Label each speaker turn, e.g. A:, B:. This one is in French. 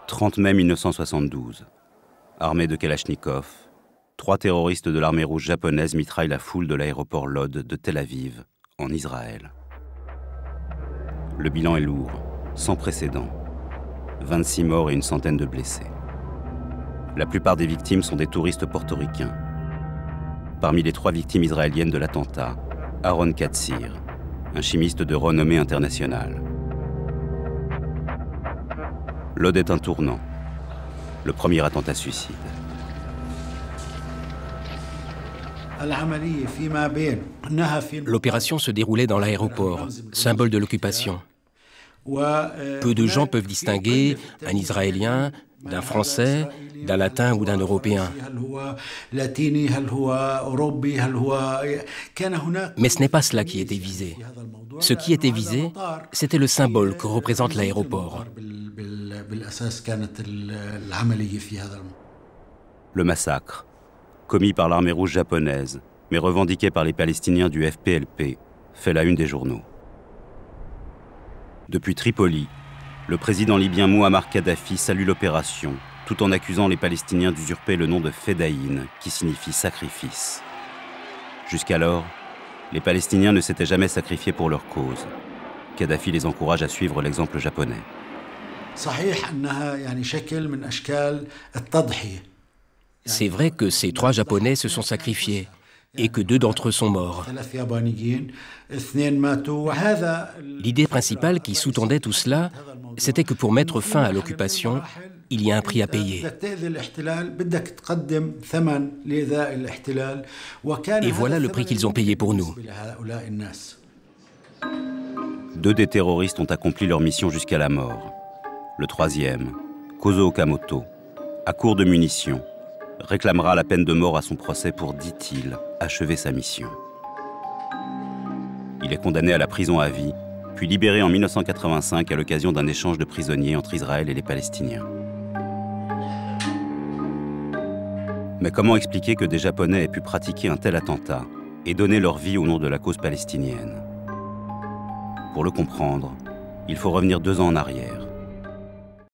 A: 30 mai 1972. Armés de Kalachnikov, 3 terroristes de l'armée rouge japonaise mitraillent la foule de l'aéroport Lod de Tel Aviv, en Israël. Le bilan est lourd, sans précédent. 26 morts et une centaine de blessés. La plupart des victimes sont des touristes portoricains. Parmi les 3 victimes israéliennes de l'attentat, Aaron Katsir, un chimiste de renommée internationale. Lod est un tournant, le premier attentat suicide.
B: L'opération se déroulait dans l'aéroport, symbole de l'occupation. Peu de gens peuvent distinguer un Israélien d'un Français, d'un Latin ou d'un Européen. Mais ce n'est pas cela qui était visé. Ce qui était visé, c'était le symbole que représente l'aéroport.
A: Le massacre, commis par l'armée rouge japonaise, mais revendiqué par les Palestiniens du FPLP, fait la une des journaux. Depuis Tripoli, le président libyen Mouammar Kadhafi salue l'opération, tout en accusant les Palestiniens d'usurper le nom de Fedaïn, qui signifie sacrifice. Jusqu'alors, les Palestiniens ne s'étaient jamais sacrifiés pour leur cause. Kadhafi les encourage à suivre l'exemple japonais.
B: C'est vrai que ces 3 Japonais se sont sacrifiés et que 2 d'entre eux sont morts. L'idée principale qui sous-tendait tout cela, c'était que pour mettre fin à l'occupation, il y a un prix à payer. Et voilà le prix qu'ils ont payé pour nous.
A: 2 des terroristes ont accompli leur mission jusqu'à la mort. Le 3e, Kozo Okamoto, à court de munitions, réclamera la peine de mort à son procès pour, dit-il, achever sa mission. Il est condamné à la prison à vie, puis libéré en 1985 à l'occasion d'un échange de prisonniers entre Israël et les Palestiniens. Mais comment expliquer que des Japonais aient pu pratiquer un tel attentat et donner leur vie au nom de la cause palestinienne? Pour le comprendre, il faut revenir 2 ans en arrière.